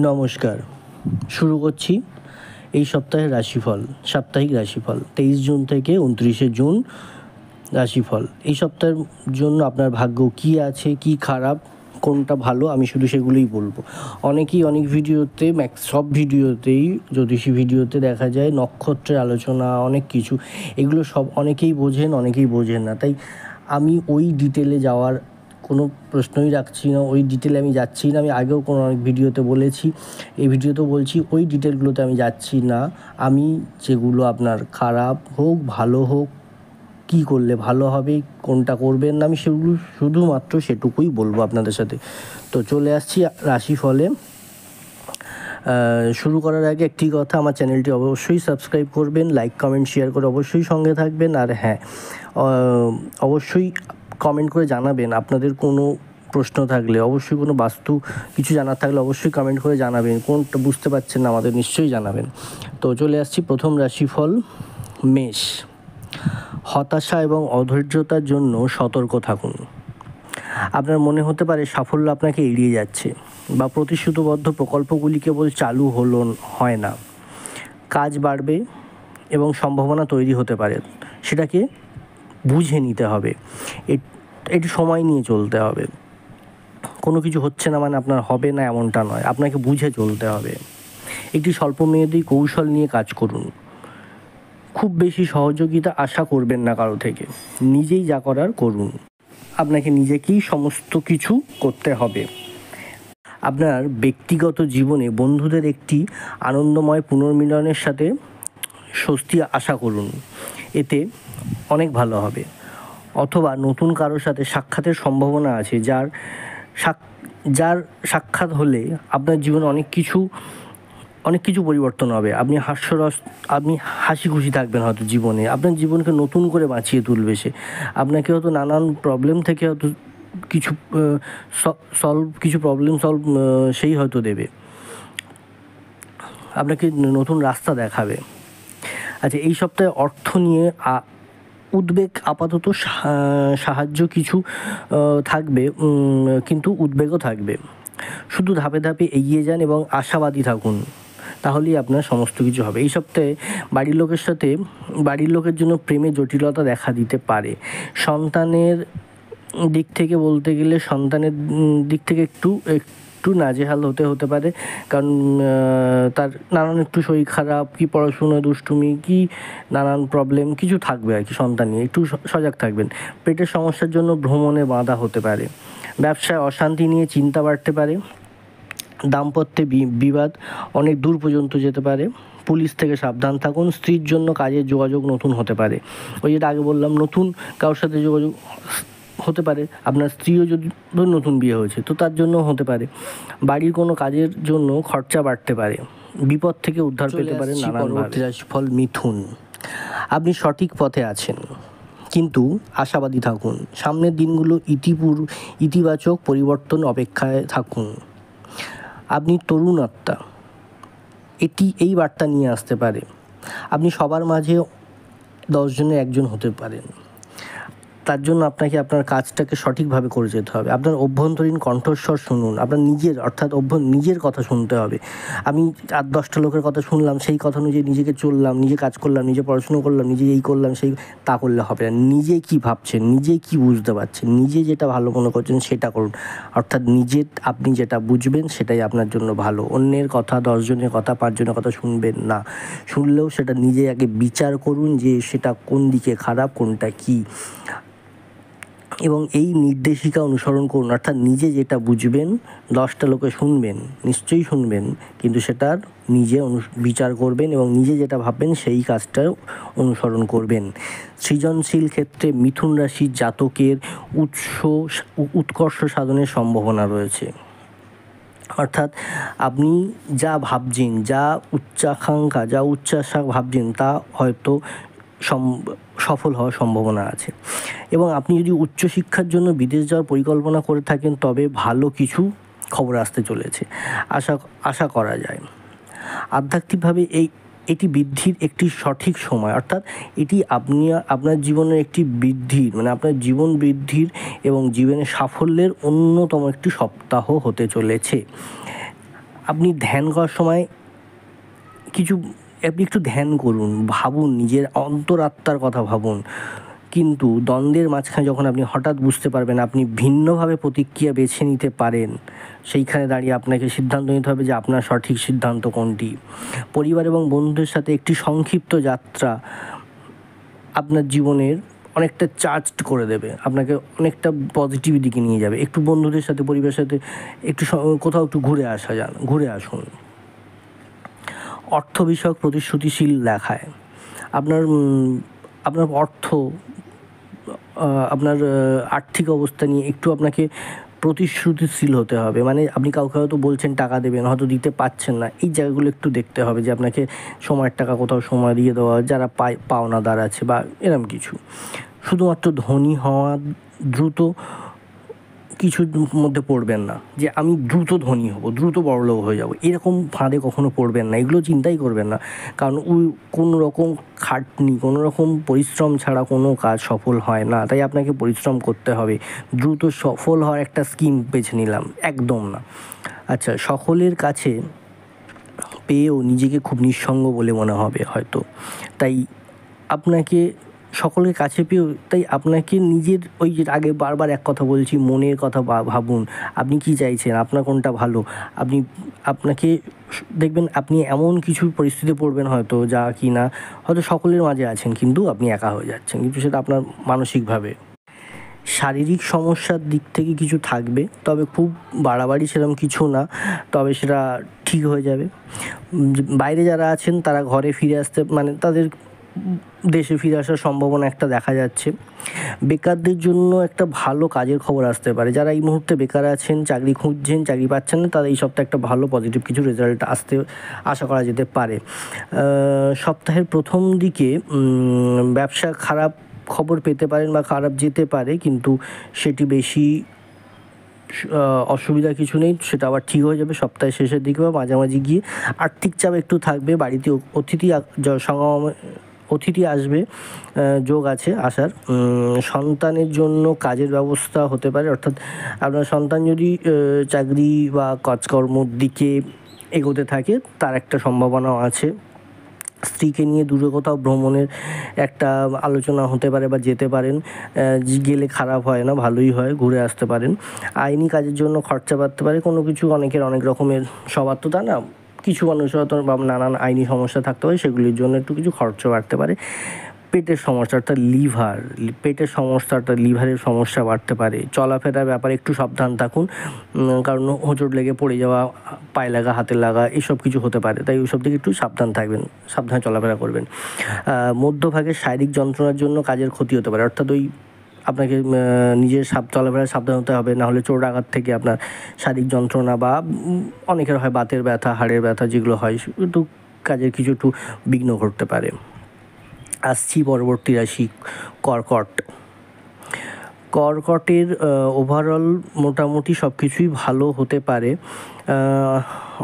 নমস্কার। শুরু করছি এই সপ্তাহের রাশিফল, সাপ্তাহিক রাশিফল 23 জুন থেকে 29 জুন রাশিফল। এই সপ্তাহের জন্য আপনার ভাগ্য কী আছে, কী খারাপ, কোনটা ভালো, আমি শুধু সেগুলোই বলবো। অনেকেই অনেক ভিডিওতে, সব ভিডিওতেই, জ্যোতিষী ভিডিওতে দেখা যায় নক্ষত্রের আলোচনা, অনেক কিছু, এগুলো সব অনেকেই বোঝেন, অনেকেই বোঝেন না। তাই আমি ওই ডিটেলে যাওয়ার কোনো প্রশ্নই রাখছি না, ওই ডিটেলে আমি যাচ্ছি না। আমি আগেও কোনো অনেক ভিডিওতে বলেছি, এই ভিডিওতেও বলছি, ওই ডিটেলগুলোতে আমি যাচ্ছি না। আমি যেগুলো আপনার খারাপ হোক ভালো হোক, কী করলে ভালো হবে, কোনটা করবেন না, আমি সেগুলো শুধুমাত্র সেটুকুই বলবো আপনাদের সাথে। তো চলে আসছি রাশিফলে। শুরু করার আগে একটি কথা, আমার চ্যানেলটি অবশ্যই সাবস্ক্রাইব করবেন, লাইক কমেন্ট শেয়ার করে অবশ্যই সঙ্গে থাকবেন। আর হ্যাঁ, অবশ্যই কমেন্ট করে জানাবেন আপনাদের কোনো প্রশ্ন থাকলে, অবশ্যই কোনো বাস্তু কিছু জানার থাকলে অবশ্যই কমেন্ট করে জানাবেন। কোনটা বুঝতে পারছেন না আমাদের নিশ্চয়ই জানাবেন। তো চলে আসছি প্রথম রাশিফল, মেষ। হতাশা এবং অধৈর্যতার জন্য সতর্ক থাকুন। আপনার মনে হতে পারে সাফল্য আপনাকে এড়িয়ে যাচ্ছে, বা প্রতিশ্রুতিবদ্ধ প্রকল্পগুলি কেবল চালু হয় না। কাজ বাড়বে এবং সম্ভাবনা তৈরি হতে পারে, সেটাকে বুঝে নিতে হবে। একটু সময় নিয়ে চলতে হবে। কোনো কিছু হচ্ছে না মানে আপনার হবে না এমনটা নয়, আপনাকে বুঝে চলতে হবে। একটি স্বল্পমেয়াদী কৌশল নিয়ে কাজ করুন। খুব বেশি সহযোগিতা আশা করবেন না কারো থেকে, নিজেই যা করার করুন। আপনাকে নিজেকেই সমস্ত কিছু করতে হবে। আপনার ব্যক্তিগত জীবনে বন্ধুদের একটি আনন্দময় পুনর্মিলনের সাথে স্বস্তি আশা করুন, এতে অনেক ভালো হবে। অথবা নতুন কারোর সাথে সাক্ষাতের সম্ভাবনা আছে, যার সাক্ষাৎ হলে আপনার জীবনে অনেক কিছু পরিবর্তন হবে। আপনি হাসি খুশি থাকবেন হয়তো জীবনে, আপনার জীবনকে নতুন করে বাঁচিয়ে তুলবে সে। আপনাকে হয়তো নানান প্রবলেম থেকে হয়তো কিছু প্রবলেম সলভ সেই হয়তো দেবে, আপনাকে নতুন রাস্তা দেখাবে। আচ্ছা, এই সপ্তাহে অর্থ নিয়ে উদ্বেগ, আপাতত সাহায্য কিছু থাকবে, কিন্তু উদ্বেগও থাকবে। শুধু ধাপে ধাপে এগিয়ে যান এবং আশাবাদী থাকুন, তাহলেই আপনার সমস্ত কিছু হবে। এই সপ্তাহে বাড়ির লোকের জন্য প্রেমে জটিলতা দেখা দিতে পারে। সন্তানের দিক থেকে বলতে গেলে, সন্তানের দিক থেকে একটু নাজেহাল হতে পারে, কারণ তার নানান একটু শরীর খারাপ, কি পড়াশুনো, দুষ্টুমি, কি নানান প্রবলেম কিছু থাকবে আর কি। সন্তান নিয়ে একটু সজাগ থাকবেন। পেটের সমস্যার জন্য ভ্রমণে বাধা হতে পারে। ব্যবসায় অশান্তি নিয়ে চিন্তা বাড়তে পারে। দাম্পত্যে বিবাদ অনেক দূর পর্যন্ত যেতে পারে। পুলিশ থেকে সাবধান থাকুন। স্ত্রীর জন্য কাজের যোগাযোগ নতুন হতে পারে। ওই যেটা আগে বললাম, নতুন কারোর সাথে যোগাযোগ হতে পারে। আপনার স্ত্রীও যদি নতুন বিয়ে হয়েছে তো তার জন্য হতে পারে। বাড়ির কোনো কাজের জন্য খরচা বাড়তে পারে। বিপদ থেকে উদ্ধার পেতে পারেন নানানভাবে। রাশিফল মিথুন। আপনি সঠিক পথে আছেন, কিন্তু আশাবাদী থাকুন। সামনের দিনগুলো ইতিবাচক পরিবর্তন অপেক্ষায় থাকুন। আপনি তরুণ আত্মা, এই বার্তা নিয়ে আসতে পারে। আপনি সবার মাঝে 10 জনের একজন হতে পারেন। তার জন্য আপনাকে আপনার কাজটাকে সঠিকভাবে করে যেতে হবে। আপনার অভ্যন্তরীণ কণ্ঠস্বর শুনুন। আপনার নিজের কথা শুনতে হবে। আমি 8-10টা লোকের কথা শুনলাম, সেই কথা অনুযায়ী নিজেকে চললাম, নিজে কাজ করলাম, নিজে পড়াশুনো করলাম, নিজে এই করলাম সেই, তা করলে হবে না। নিজে কি ভাবছেন, নিজে কি বুঝতে পারছেন, নিজে যেটা ভালো মনে করছেন সেটা করুন। অর্থাৎ আপনি যেটা বুঝবেন সেটাই আপনার জন্য ভালো। অন্যের কথা, 10 জনের কথা, 5 জনের কথা শুনবেন না। শুনলেও সেটা নিজে আগে বিচার করুন যে সেটা কোন দিকে খারাপ, কোনটা কী, এবং এই নির্দেশিকা অনুসরণ করুন। অর্থাৎ নিজে যেটা বুঝবেন, 10টা লোকে শুনবেন, নিশ্চয়ই শুনবেন, কিন্তু সেটার নিজে বিচার করবেন এবং নিজে যেটা ভাববেন সেই কাজটাও অনুসরণ করবেন। সৃজনশীল ক্ষেত্রে মিথুন রাশির জাতকের উৎকর্ষ সাধনের সম্ভাবনা রয়েছে। অর্থাৎ আপনি যা ভাবছেন, যা উচ্চাশা ভাবছেন, তা হয়তো সফল হওয়ার সম্ভাবনা আছে। এবং আপনি যদি উচ্চশিক্ষার জন্য বিদেশ যাওয়ার পরিকল্পনা করে থাকেন, তবে ভালো কিছু খবর আসতে চলেছে, আশা করা যায়। আধ্যাত্মিকভাবে এটি বৃদ্ধির একটি সঠিক সময়। অর্থাৎ এটি আপনার জীবনের একটি বৃদ্ধির, মানে আপনার জীবন বৃদ্ধির এবং জীবনের সাফল্যের অন্যতম একটি সপ্তাহ হতে চলেছে। আপনি ধ্যান করার সময় আপনি একটু ধ্যান করুন, ভাবুন, নিজের অন্তরাত্মার কথা ভাবুন। কিন্তু দ্বন্দ্বের মাঝখানে যখন আপনি হঠাৎ বুঝতে পারবেন আপনি ভিন্নভাবে প্রতিক্রিয়া বেছে নিতে পারেন, সেইখানে দাঁড়িয়ে আপনাকে সিদ্ধান্ত নিতে হবে যে আপনার সঠিক সিদ্ধান্ত কোনটি। পরিবার এবং বন্ধুদের সাথে একটি সংক্ষিপ্ত যাত্রা আপনার জীবনের অনেকটা চার্জড করে দেবে, আপনাকে অনেকটা পজিটিভ দিকে নিয়ে যাবে। একটু বন্ধুদের সাথে, পরিবারের সাথে একটু কোথাও একটু ঘুরে আসুন। অর্থ বিষয়ক প্রতিশ্রুতিশীল দেখায়। আপনার অর্থ, আপনার আর্থিক অবস্থা নিয়ে একটু আপনাকে প্রতিশ্রুতিশীল হতে হবে। মানে আপনি কাউকে হয়তো বলছেন টাকা দেবেন, হয়তো দিতে পারছেন না, এই জায়গাগুলো একটু দেখতে হবে যে আপনাকে সময়ের টাকা কোথাও সময় দিয়ে দেওয়া, যারা পাওনাদার আছে বা এরম কিছু। শুধুমাত্র ধনী হওয়া, দ্রুত কিছুর মধ্যে পড়বেন না যে আমি দ্রুত ধনী হব, দ্রুত বড়লোক হয়ে যাব, এরকম ফাঁদে কখনো পড়বেন না, এগুলো চিন্তাই করবেন না। কারণ কোনো রকম খাটনি, কোনো রকম পরিশ্রম ছাড়া কোনো কাজ সফল হয় না। তাই আপনাকে পরিশ্রম করতে হবে। দ্রুত সফল হওয়ার একটা স্কিম বেছে নিলাম, একদম না। আচ্ছা, সকলের কাছে পেয়েও নিজেকে খুব নিঃসঙ্গ বলে মনে হবে হয়তো, তাই আপনাকে সকলের কাছে পেয়েও তাই আপনাকে নিজের ওই যে আগে বারবার এক কথা বলছি, মনের কথা ভাবুন। আপনি কী চাইছেন, আপনার কোনটা ভালো। আপনাকে দেখবেন আপনি এমন কিছু পরিস্থিতিতে পড়বেন হয়তো যা কি না হয়তো সকলের মাঝে আছেন কিন্তু আপনি একা হয়ে যাচ্ছেন, কিন্তু সেটা আপনার মানসিকভাবে। শারীরিক সমস্যার দিক থেকে কিছু থাকবে, তবে খুব বাড়াবাড়ি সেরকম কিছু না, তবে সেটা ঠিক হয়ে যাবে। বাইরে যারা আছেন তারা ঘরে ফিরে আসতে, মানে তাদের দেশে ফিরে আসার সম্ভাবনা একটা দেখা যাচ্ছে। বেকারদের জন্য একটা ভালো কাজের খবর আসতে পারে। যারা এই মুহূর্তে বেকার আছেন, চাকরি খুঁজছেন, চাকরি পাচ্ছেন না, তারা এই সপ্তাহে একটা ভালো পজিটিভ কিছু রেজাল্ট আশা করা যেতে পারে। সপ্তাহের প্রথম দিকে ব্যবসা খারাপ খবর পেতে পারেন বা খারাপ যেতে পারে, কিন্তু সেটি বেশি অসুবিধা কিছু নেই, সেটা আবার ঠিক হয়ে যাবে সপ্তাহের শেষের দিকে বা মাঝামাঝি গিয়ে। আর্থিক চাপ একটু থাকবে, বাড়িতে অতিথি আসবে, যোগ আছে আসার। সন্তানের জন্য কাজের ব্যবস্থা হতে পারে, অর্থাৎ আপনার সন্তান যদি চাকরি বা কাজকর্মর দিকে এগোতে থাকে তার একটা সম্ভাবনাও আছে। স্ত্রীকে নিয়ে দূরে কোথাও ভ্রমণের একটা আলোচনা হতে পারে বা যেতে পারেন, গেলে খারাপ হয় না, ভালোই হয়, ঘুরে আসতে পারেন। আইনি কাজের জন্য খরচা বাড়তে পারে, কোনো কিছু অনেকের অনেক রকমের, সবার তো তা না, কিছু মানুষের হয়তো নানান আইনি সমস্যা থাকতে পারে, সেগুলির জন্য একটু কিছু খরচা বাড়তে পারে। পেটের সমস্যা অর্থাৎ লিভারের সমস্যা বাড়তে পারে। চলাফেরার ব্যাপারে একটু সাবধান থাকুন, কারণ হোঁচট লেগে পড়ে যাওয়া, পায়ে লাগা, হাতে লাগা, এসব কিছু হতে পারে, তাই ওইসব থেকে একটু সাবধান থাকবেন, সাবধানে চলাফেরা করবেন। মধ্যভাগে শারীরিক যন্ত্রণার জন্য কাজের ক্ষতি হতে পারে, অর্থাৎ আপনাকে নিজের চলাফেরায় সাবধান হতে হবে, নাহলে চোট আঘাত থেকে আপনার শারীরিক যন্ত্রণা বা অনেকের হয় বাতের ব্যথা, হাড়ের ব্যথা, যেগুলো হয় একটু কাজের কিছু একটু বিঘ্ন ঘটতে পারে। আসছি পরবর্তী রাশি কর্কটের ওভারঅল মোটামুটি সব কিছুই ভালো হতে পারে,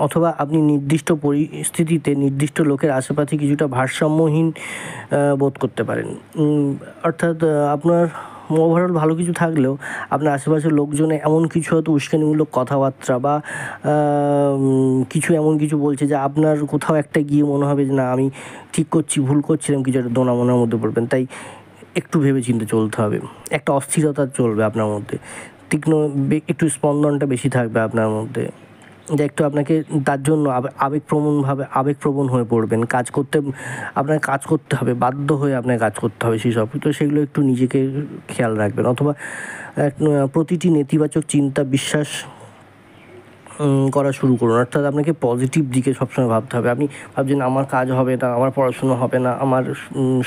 অথবা আপনি নির্দিষ্ট পরিস্থিতিতে নির্দিষ্ট লোকের আশেপাশে কিছুটা ভারসাম্যহীন বোধ করতে পারেন। অর্থাৎ আপনার ওভারঅল ভালো কিছু থাকলেও আপনার আশেপাশের লোকজনে এমন কিছু হয়তো উস্কানিমূলক কথাবার্তা বা কিছু এমন কিছু বলছে যা আপনার কোথাও একটা গিয়ে মনে হবে যে না আমি ঠিক করছি, ভুল করছিলাম, কিছু একটা দোনামোনার মধ্যে পড়বেন। তাই একটু ভেবেচিন্তে চলতে হবে। একটা অস্থিরতা চলবে আপনার মধ্যে, একটু স্পন্দনটা বেশি থাকবে আপনার মধ্যে, যে একটু আপনাকে তার জন্য আবেগপ্রবণ হয়ে পড়বেন। আপনার কাজ করতে হবে, বাধ্য হয়ে আপনার কাজ করতে হবে সেসব, তো সেগুলো একটু নিজেকে খেয়াল রাখবেন। অথবা প্রতিটি নেতিবাচক চিন্তা বিশ্বাস করা শুরু করুন, অর্থাৎ আপনাকে পজিটিভ দিকে সবসময় ভাবতে হবে। আপনি ভাবছেন আমার কাজ হবে না, আমার পড়াশুনো হবে না, আমার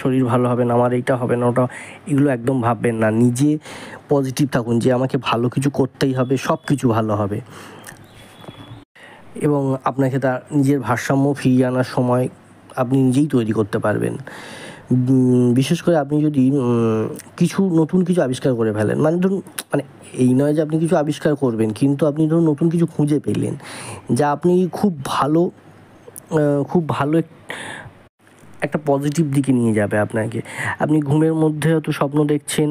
শরীর ভালো হবে না, আমার এইটা হবে না, ওটা, এগুলো একদম ভাববেন না। নিজে পজিটিভ থাকুন যে আমাকে ভালো কিছু করতেই হবে, সব কিছু ভালো হবে, এবং আপনাকে তার নিজের ভারসাম্য ফিরিয়ে আনার সময় আপনি নিজেই তৈরি করতে পারবেন। বিশেষ করে আপনি যদি নতুন কিছু আবিষ্কার করে ফেলেন, মানে এই নয় যে আপনি কিছু আবিষ্কার করবেন, কিন্তু আপনি ধরুন নতুন কিছু খুঁজে পেলেন যা আপনি খুব ভালো একটা পজিটিভ দিকে নিয়ে যাবে আপনাকে। আপনি ঘুমের মধ্যে হয়তো স্বপ্ন দেখছেন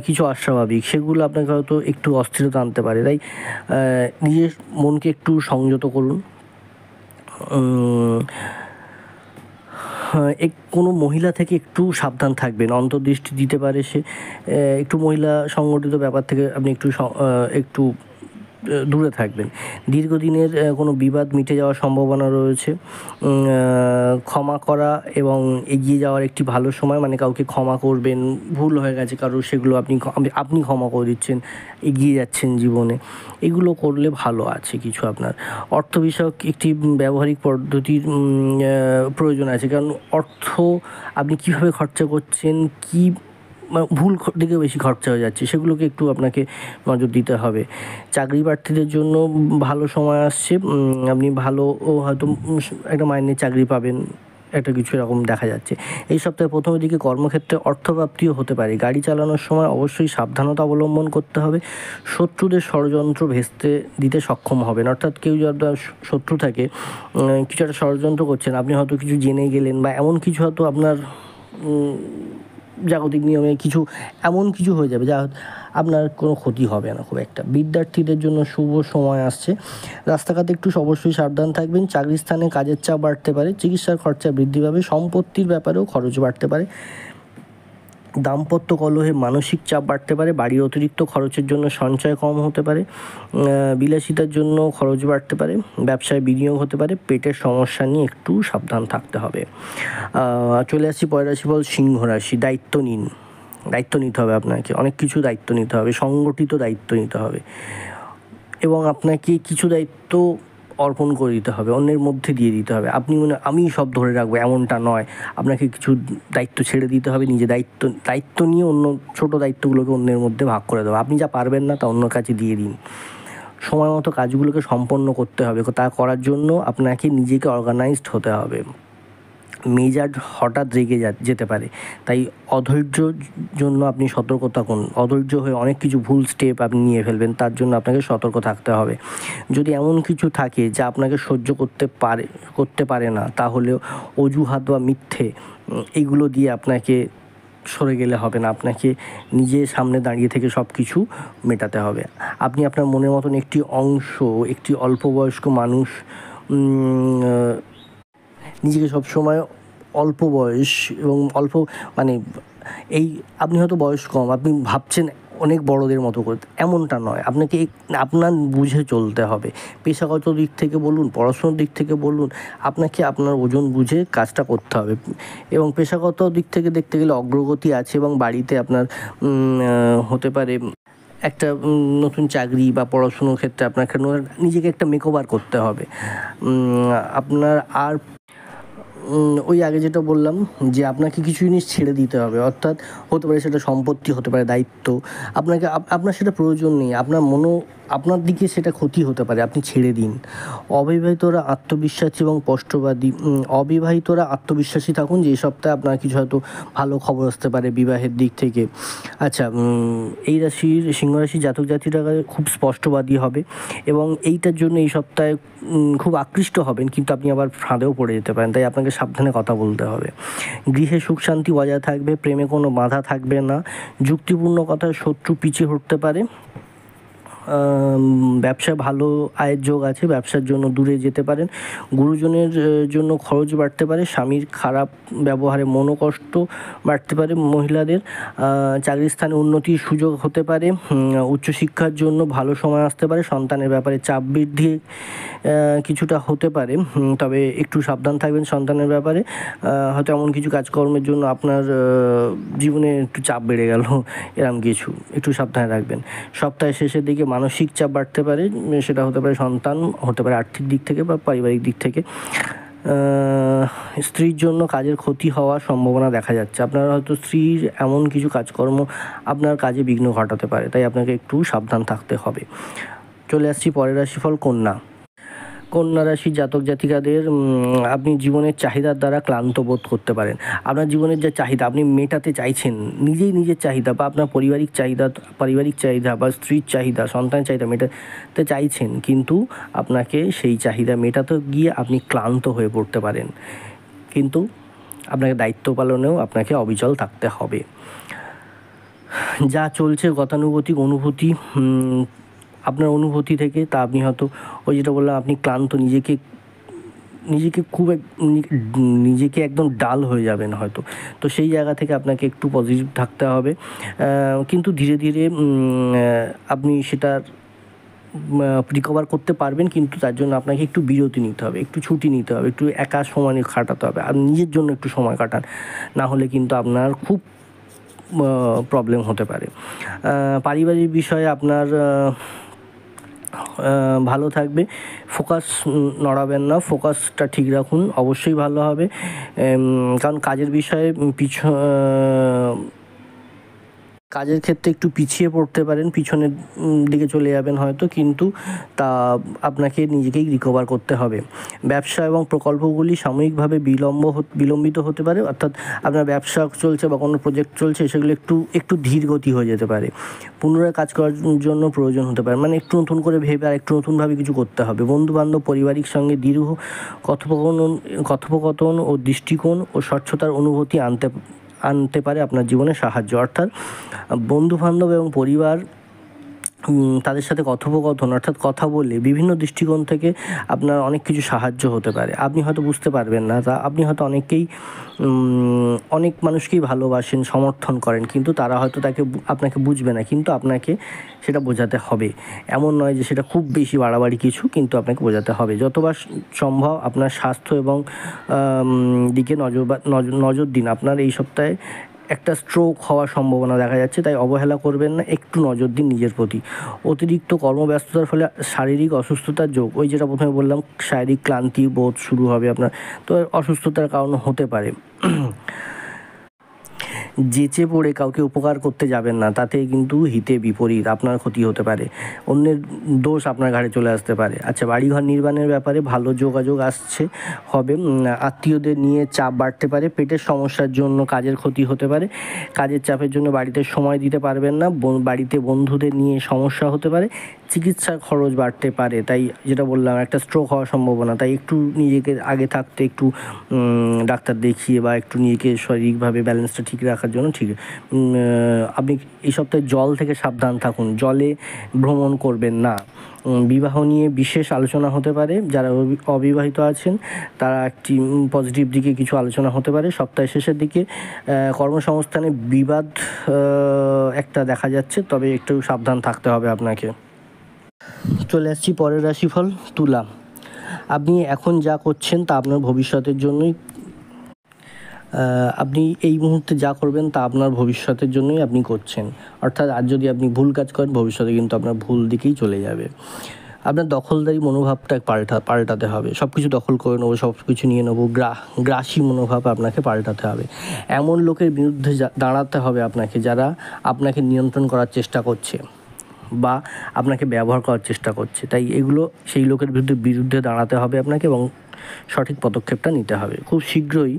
কিছু অস্বাভাবিক, সেগুলো আপনাকে হয়তো একটু অস্থিরতা আনতে পারে। তাই নিজের মনকে একটু সংযত করুন। কোনো মহিলা থেকে একটু সাবধান থাকবেন, অন্তর্দৃষ্টি দিতে পারে সে। একটু মহিলা সংগঠিত ব্যাপার থেকে আপনি একটু দূরে থাকবেন। দীর্ঘদিনের কোনো বিবাদ মিটে যাওয়ার সম্ভাবনা রয়েছে। ক্ষমা করা এবং এগিয়ে যাওয়ার একটি ভালো সময়, মানে কাউকে ক্ষমা করবেন, ভুল হয়ে গেছে কারোর, সেগুলো আপনি ক্ষমা করে দিচ্ছেন, এগিয়ে যাচ্ছেন জীবনে, এগুলো করলে ভালো আছে কিছু আপনার। অর্থ বিষয়ক একটি ব্যবহারিক পদ্ধতির প্রয়োজন আছে, কারণ অর্থ আপনি কীভাবে খরচা করছেন, কী ভুল দিকে বেশি খরচা হয়ে যাচ্ছে, সেগুলোকে একটু আপনাকে নজর দিতে হবে। চাকরি প্রার্থীদের জন্য ভালো সময় আসছে। আপনি ভালো হয়তো একটা মাইনে চাকরি পাবেন, একটা কিছু এরকম দেখা যাচ্ছে। এই সপ্তাহের প্রথমের দিকে কর্মক্ষেত্রে অর্থপ্রাপ্তিও হতে পারে। গাড়ি চালানোর সময় অবশ্যই সাবধানতা অবলম্বন করতে হবে। শত্রুদের ষড়যন্ত্র ভেস্তে দিতে সক্ষম হবেন, অর্থাৎ কেউ যদি শত্রু থাকে, কিছু একটা ষড়যন্ত্র করছেন, আপনি হয়তো কিছু জেনে গেলেন, বা এমন কিছু হয়তো আপনার জাগতিক নিয়মে কিছু এমন কিছু হয়ে যাবে যা আপনার কোনো ক্ষতি হবে না খুব একটা। বিদ্যার্থীদের জন্য শুভ সময় আসছে। রাস্তাঘাটে একটু অবশ্যই সাবধান থাকবেন। চাকরির স্থানে কাজের চাপ বাড়তে পারে, চিকিৎসার খরচা বৃদ্ধি পাবে, সম্পত্তির ব্যাপারেও খরচ বাড়তে পারে, দাম্পত্য কলহে মানসিক চাপ বাড়তে পারে, বাড়ির অতিরিক্ত খরচের জন্য সঞ্চয় কম হতে পারে, বিলাসিতার জন্য খরচ বাড়তে পারে, ব্যবসায় বিনিয়োগ হতে পারে। পেটের সমস্যা নিয়ে একটু সাবধান থাকতে হবে। চলে আসছি পরের রাশিফল, সিংহ রাশি। দায়িত্ব নিন, দায়িত্ব নিতে হবে আপনাকে, অনেক কিছু দায়িত্ব নিতে হবে, সংগঠিত দায়িত্ব নিতে হবে, এবং আপনাকে কিছু দায়িত্ব অর্পণ করে দিতে হবে, অন্যের মধ্যে দিয়ে দিতে হবে। আপনি আমি সব ধরে রাখবো এমনটা নয়, আপনাকে কিছু দায়িত্ব ছেড়ে দিতে হবে, নিজে দায়িত্ব নিয়ে অন্য ছোটো দায়িত্বগুলোকে অন্যের মধ্যে ভাগ করে দেবো। আপনি যা পারবেন না তা অন্য কাছে দিয়ে দিন। সময় মতো কাজগুলোকে সম্পন্ন করতে হবে, তা করার জন্য আপনাকে নিজেকে অর্গানাইজড হতে হবে। মেজাজ হঠাৎ রেগে যেতে পারে, তাই অধৈর্যর জন্য আপনি সতর্ক থাকুন। অধৈর্য হয়ে অনেক কিছু ভুল স্টেপ আপনি নিয়ে ফেলবেন, তার জন্য আপনাকে সতর্ক থাকতে হবে। যদি এমন কিছু থাকে যা আপনাকে সহ্য করতে পারে না, তাহলে অজুহাত বা মিথ্যে এইগুলো দিয়ে আপনাকে সরে গেলে হবে না, আপনাকে নিজের সামনে দাঁড়িয়ে থেকে সব কিছু মেটাতে হবে। আপনি আপনার মনের মতন একটি অংশ, একটি অল্প বয়স্ক মানুষ, নিজেকে সবসময় অল্প বয়স এবং মানে এই আপনি হয়তো বয়স কম, আপনি ভাবছেন অনেক বড়দের মতো করে, এমনটা নয়। আপনাকে আপনার বুঝে চলতে হবে। পেশাগত দিক থেকে বলুন, পড়াশোনার দিক থেকে বলুন, আপনাকে আপনার ওজন বুঝে কাজটা করতে হবে। এবং পেশাগত দিক থেকে দেখতে গেলে অগ্রগতি আছে, এবং বাড়িতে আপনার হতে পারে একটা নতুন চাকরি বা পড়াশুনোর ক্ষেত্রে আপনাকে নিজেকে একটা মেকওভার করতে হবে। আপনার আর ওই আগে যেটা বললাম যে আপনাকে কিছু জিনিস ছেড়ে দিতে হবে, অর্থাৎ হতে পারে সেটা সম্পত্তি, হতে পারে দায়িত্ব, আপনার সেটা প্রয়োজন নেই, আপনার দিকে সেটা ক্ষতি হতে পারে, আপনি ছেড়ে দিন। অবিবাহিতরা আত্মবিশ্বাসী থাকুন, যে এই সপ্তাহে আপনার কিছু হয়তো ভালো খবর আসতে পারে বিবাহের দিক থেকে। আচ্ছা, এই রাশির সিংহ রাশির জাতক জাতিরা খুব স্পষ্টবাদী হবে, এবং এইটার জন্য এই সপ্তাহে খুব আকৃষ্ট হবেন, কিন্তু আপনি আবার ফাঁদেও পড়ে যেতে পারেন, তাই আপনাকে সাবধানে কথা বলতে হবে। গৃহে সুখ শান্তি বজায় থাকবে, প্রেমে কোনো বাধা থাকবে না, যুক্তিপূর্ণ কথায় শত্রু পিছিয়ে হটতে পারে। ব্যবসায় ভালো আয়ের যোগ আছে, ব্যবসার জন্য দূরে যেতে পারেন। গুরুজনের জন্য খরচ বাড়তে পারে, স্বামীর খারাপ ব্যবহারে মনোকষ্ট বাড়তে পারে মহিলাদের। চাকরির স্থানে উন্নতির সুযোগ হতে পারে। উচ্চশিক্ষার জন্য ভালো সময় আসতে পারে। সন্তানের ব্যাপারে চাপ বৃদ্ধি কিছুটা হতে পারে, তবে একটু সাবধান থাকবেন সন্তানের ব্যাপারে। হয়তো এমন কিছু কাজকর্মের জন্য আপনার জীবনে একটু চাপ বেড়ে গেল, এরকম কিছু একটু সাবধানে রাখবেন। সপ্তাহের শেষের দিকে মানসিক চাপ বাড়তে পারে, সেটা হতে পারে সন্তান, হতে পারে আর্থিক দিক থেকে বা পারিবারিক দিক থেকে। স্ত্রীর জন্য কাজের ক্ষতি হওয়ার সম্ভাবনা দেখা যাচ্ছে। আপনার হয়তো স্ত্রীর এমন কিছু কাজকর্ম আপনার কাজে বিঘ্ন ঘটাতে পারে, তাই আপনাকে একটু সাবধান থাকতে হবে। চলে আসছি পরের রাশিফল, কন্যা। কন্যা রাশির জাতক জাতিকাদের আপনি জীবনের চাহিদার দ্বারা ক্লান্ত বোধ করতে পারেন। আপনার জীবনের যে চাহিদা আপনি মেটাতে চাইছেন, নিজের চাহিদা বা আপনার পারিবারিক চাহিদা বা স্ত্রীর চাহিদা, সন্তানের চাহিদা মেটাতে চাইছেন, কিন্তু আপনাকে সেই চাহিদা মেটাতে গিয়ে আপনি ক্লান্ত হয়ে পড়তে পারেন। কিন্তু আপনাকে দায়িত্ব পালনেও আপনাকে অবিচল থাকতে হবে। যা চলছে গতানুগতিক অনুভূতি, আপনার অনুভূতি থেকে তা আপনি হয়তো ওই যেটা বললাম, আপনি ক্লান্ত, নিজেকে একদম ডাল হয়ে যাবেন হয়তো। তো সেই জায়গা থেকে আপনাকে একটু পজিটিভ থাকতে হবে, কিন্তু ধীরে ধীরে আপনি সেটার রিকভার করতে পারবেন, কিন্তু তার জন্য আপনাকে একটু বিরতি নিতে হবে, একটু ছুটি নিতে হবে, একটু একা সময় কাটাতে হবে, আর নিজের জন্য একটু সময় কাটান, না হলে কিন্তু আপনার খুব প্রবলেম হতে পারে। পারিবারিক বিষয়ে আপনার ভালো থাকবে, ফোকাস নড়াবেন না, ফোকাসটা ঠিক রাখুন, অবশ্যই ভালো হবে। কারণ কাজের বিষয়ে কাজের ক্ষেত্রে একটু পিছিয়ে পড়তে পারেন, পিছনের দিকে চলে যাবেন হয়তো, কিন্তু তা আপনাকে নিজেকেই রিকভার করতে হবে। ব্যবসা এবং প্রকল্পগুলি সাময়িকভাবে বিলম্বিত হতে পারে, অর্থাৎ আপনার ব্যবসা চলছে বা কোনো প্রজেক্ট চলছে, সেগুলো একটু ধীর গতি হয়ে যেতে পারে, পুনরায় কাজ করার জন্য প্রয়োজন হতে পারে, মানে একটু নতুন করে ভেবে আর একটু নতুনভাবে কিছু করতে হবে। বন্ধুবান্ধব পরিবারিক সঙ্গে দীর্ঘ কথোপকথন ও দৃষ্টিকোণ ও স্বচ্ছতার অনুভূতি আনতে পারে আপনার জীবনে সাহায্য। অর্থাৎ বন্ধুবান্ধব এবং পরিবার, তাদের সাথে কথোপকথন, অর্থাৎ কথা বলে বিভিন্ন দৃষ্টিকোণ থেকে আপনার অনেক কিছু সাহায্য হতে পারে। আপনি হয়তো বুঝতে পারবেন না, তা আপনি হয়তো অনেক মানুষকেই ভালোবাসেন, সমর্থন করেন, কিন্তু তারা হয়তো আপনাকে বুঝবে না, কিন্তু আপনাকে সেটা বোঝাতে হবে। এমন নয় যে সেটা খুব বেশি বাড়াবাড়ি কিছু, কিন্তু আপনাকে বোঝাতে হবে। যতবার সম্ভব আপনার স্বাস্থ্য এবং দিকে নজর দিন। আপনার এই সপ্তাহে একটা স্ট্রোক হওয়ার সম্ভাবনা দেখা যাচ্ছে, তাই অবহেলা করবেন না, একটু নজর দিন নিজের প্রতি। অতিরিক্ত কর্মব্যস্ততার ফলে শারীরিক অসুস্থতার যোগ, ওই যেটা প্রথমে বললাম, শারীরিক ক্লান্তি বোধ শুরু হবে আপনার, তো অসুস্থতার কারণ হতে পারে। যেচে পড়ে কাউকে উপকার করতে যাবেন না, তাতে কিন্তু হিতে বিপরীত, আপনার ক্ষতি হতে পারে, অন্যের দোষ আপনার ঘাড়ে চলে আসতে পারে। আচ্ছা, বাড়িঘর নির্মাণের ব্যাপারে ভালো যোগাযোগ হবে। আত্মীয়দের নিয়ে চাপ বাড়তে পারে, পেটের সমস্যার জন্য কাজের ক্ষতি হতে পারে, কাজের চাপের জন্য বাড়িতে সময় দিতে পারবেন না, বাড়িতে বন্ধুদের নিয়ে সমস্যা হতে পারে, চিকিৎসার খরচ বাড়তে পারে, তাই যেটা বললাম একটা স্ট্রোক হওয়ার সম্ভাবনা, তাই একটু নিজেকে আগে থাকতে একটু ডাক্তার দেখিয়ে বা একটু নিজেকে শারীরিকভাবে ব্যালেন্সটা ঠিক রাখার জন্য আপনি এই সপ্তাহে জল থেকে সাবধান থাকুন, জলে ভ্রমণ করবেন না। বিবাহ নিয়ে বিশেষ আলোচনা হতে পারে, যারা অবিবাহিত আছেন তারা একটি পজিটিভ দিকে কিছু আলোচনা হতে পারে। সপ্তাহের শেষের দিকে কর্মসংস্থানে বিবাদ একটা দেখা যাচ্ছে, তবে একটু সাবধান থাকতে হবে আপনাকে। চলে আসছি পরের রাশিফল, তুলা। আপনি এখন যা করছেন তা আপনার ভবিষ্যতের জন্যই, আপনি এই মুহূর্তে যা করবেন তা আপনার ভবিষ্যতের জন্যই আপনি করছেন, অর্থাৎ আজ যদি আপনি ভুল কাজ করেন, ভবিষ্যতে কিন্তু আপনার ভুল দিকেই চলে যাবে। আপনার দখলদারি মনোভাবটা পাল্টাতে হবে, সব কিছু দখল করে নেবো, সব কিছু নিয়ে নেবো, গ্রাসী মনোভাব আপনাকে পাল্টাতে হবে। এমন লোকের বিরুদ্ধে দাঁড়াতে হবে আপনাকে, যারা আপনাকে নিয়ন্ত্রণ করার চেষ্টা করছে বা আপনাকে ব্যবহার করার চেষ্টা করছে, তাই সেই লোকের বিরুদ্ধে দাঁড়াতে হবে আপনাকে এবং সঠিক পদক্ষেপটা নিতে হবে। খুব শীঘ্রই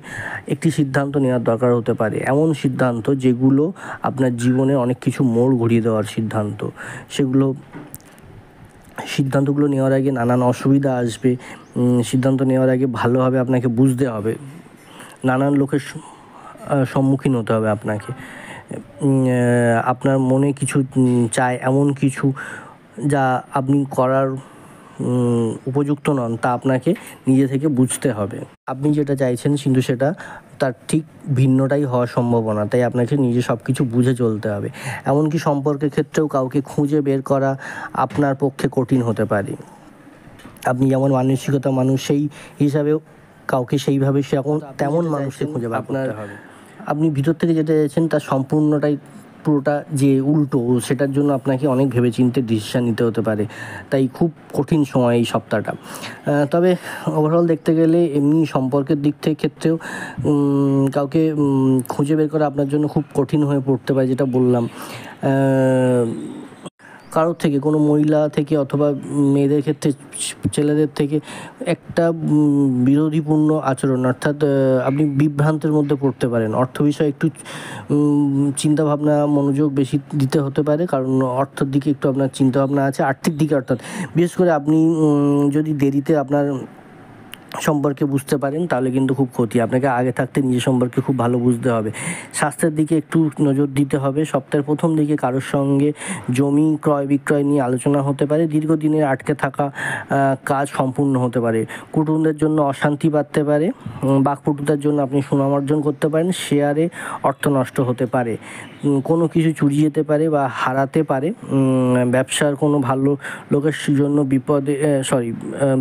একটি সিদ্ধান্ত নেওয়ার দরকার হতে পারে, এমন সিদ্ধান্ত যেগুলো আপনার জীবনে অনেক কিছু মোড় ঘুরিয়ে দেওয়ার সিদ্ধান্ত। সিদ্ধান্তগুলো নেওয়ার আগে নানান অসুবিধা আসবে, সিদ্ধান্ত নেওয়ার আগে ভালোভাবে আপনাকে বুঝতে হবে, নানান লোকের সম্মুখীন হতে হবে আপনাকে। আপনার মনে কিছু চায়, এমন কিছু যা আপনি করার উপযুক্ত নন, তা আপনাকে নিজে থেকে বুঝতে হবে। আপনি যেটা চাইছেন কিন্তু সেটা তার ঠিক ভিন্নটাই হওয়ার সম্ভাবনা, তাই আপনাকে নিজে সব কিছু বুঝে চলতে হবে। এমনকি সম্পর্কের ক্ষেত্রেও কাউকে খুঁজে বের করা আপনার পক্ষে কঠিন হতে পারে। আপনি যেমন মানসিকতা মানুষ, সেই হিসাবেও কাউকে সেইভাবে তেমন মানুষকে খুঁজে বের করতে হবে। আপনি ভিতর থেকে যেটা চাইছেন তার পুরোটা যে উল্টো, সেটার জন্য আপনাকে অনেক ভেবেচিন্তে ডিসিশান নিতে হতে পারে, তাই খুব কঠিন সময় এই সপ্তাহটা। তবে ওভারঅল দেখতে গেলে এমনি সম্পর্কের দিক থেকে ক্ষেত্রেও কাউকে খুঁজে বের করা আপনার জন্য খুব কঠিন হয়ে পড়তে পারে, যেটা বললাম। কারোর থেকে, কোনো মহিলা থেকে অথবা মেয়েদের ক্ষেত্রে ছেলেদের থেকে একটা বিরোধীপূর্ণ আচরণ, অর্থাৎ আপনি বিভ্রান্তের মধ্যে পড়তে পারেন। অর্থ বিষয়ে একটু চিন্তাভাবনা মনোযোগ বেশি দিতে হতে পারে, কারণ অর্থের দিকে একটু আপনার চিন্তাভাবনা আছে, আর্থিক দিকে, অর্থাৎ বিশেষ করে আপনি যদি দেরিতে আপনার সম্পর্কে বুঝতে পারেন তাহলে কিন্তু খুব ক্ষতি। আপনাকে আগে থাকতে নিজের সম্পর্কে খুব ভালো বুঝতে হবে। স্বাস্থ্যের দিকে একটু নজর দিতে হবে। সপ্তাহের প্রথম দিকে কারোর সঙ্গে জমি ক্রয় বিক্রয় নিয়ে আলোচনা হতে পারে। দীর্ঘদিনের আটকে থাকা কাজ সম্পূর্ণ হতে পারে। কুটুমদের জন্য অশান্তি বাড়তে পারে। বাকপটুতার জন্য আপনি সুনাম অর্জন করতে পারেন। শেয়ারে অর্থ নষ্ট হতে পারে। কোনো কিছু চুরি যেতে পারে বা হারাতে পারে। ব্যবসার কোনো ভালো লোকের জন্য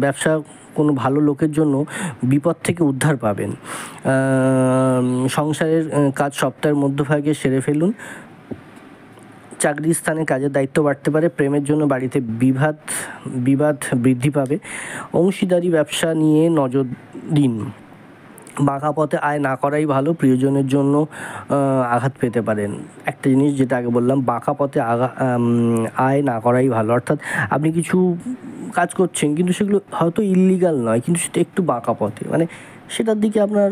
ব্যবসা কোনো ভালো লোকের জন্য বিপদ থেকে উদ্ধার পাবেন। সংসারের কাজ সপ্তাহের মধ্যভাগে সেরে ফেলুন। চাকরির স্থানে কাজের দায়িত্ব বাড়তে পারে। প্রেমের জন্য বাড়িতে বিবাদ বৃদ্ধি পাবে। অংশীদারি ব্যবসা নিয়ে নজর দিন। বাঁকা পথে আয় না করাই ভালো। প্রিয়জনের জন্য আঘাত পেতে পারেন। একটা জিনিস যেটা আগে বললাম, বাঁকা পথে আয় না করাই ভালো। অর্থাৎ আপনি কিছু কাজ করছেন কিন্তু সেগুলো হয়তো ইললিগাল নয়, কিন্তু সেটা একটু বাঁকা পথে, মানে সেটার দিকে আপনার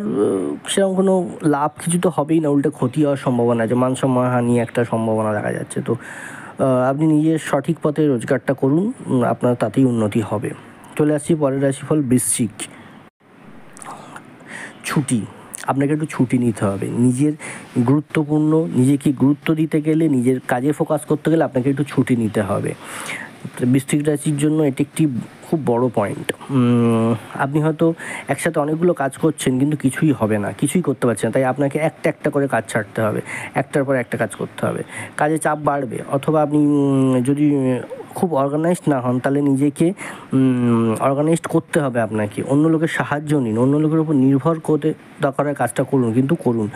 সেরকম কোনো লাভ কিছু তো হবেই না, উল্টে ক্ষতি হওয়ার সম্ভাবনা আছে, মান সম্মানহানি একটা সম্ভাবনা দেখা যাচ্ছে। তো আপনি নিজের সঠিক পথে রোজগারটা করুন, আপনার তাতেই উন্নতি হবে। চলে আসছি পরের রাশিফল, বৃশ্চিক। ছুটি, আপনাকে একটু ছুটি নিতে হবে। নিজেকে গুরুত্ব দিতে গেলে, নিজের কাজে ফোকাস করতে গেলে আপনাকে একটু ছুটি নিতে হবে। বৃশ্চিক রাশির জন্য এটি একটি খুব বড় পয়েন্ট। আপনি হয়তো একসাথে অনেকগুলো কাজ করছেন কিন্তু কিছুই হবে না, কিছুই করতে পারছেন না, তাই আপনাকে একটা করে কাজ ছাড়তে হবে, একটার পর একটা কাজ করতে হবে। কাজে চাপ বাড়বে, অথবা আপনি যদি খুব অর্গানাইজড না হন তাহলে নিজেকে অর্গানাইজড করতে হবে আপনাকে। অন্য লোকের সাহায্য নিন, অন্য লোকের উপর নির্ভর করে দরকার কাজটা করুন, কিন্তু করুন।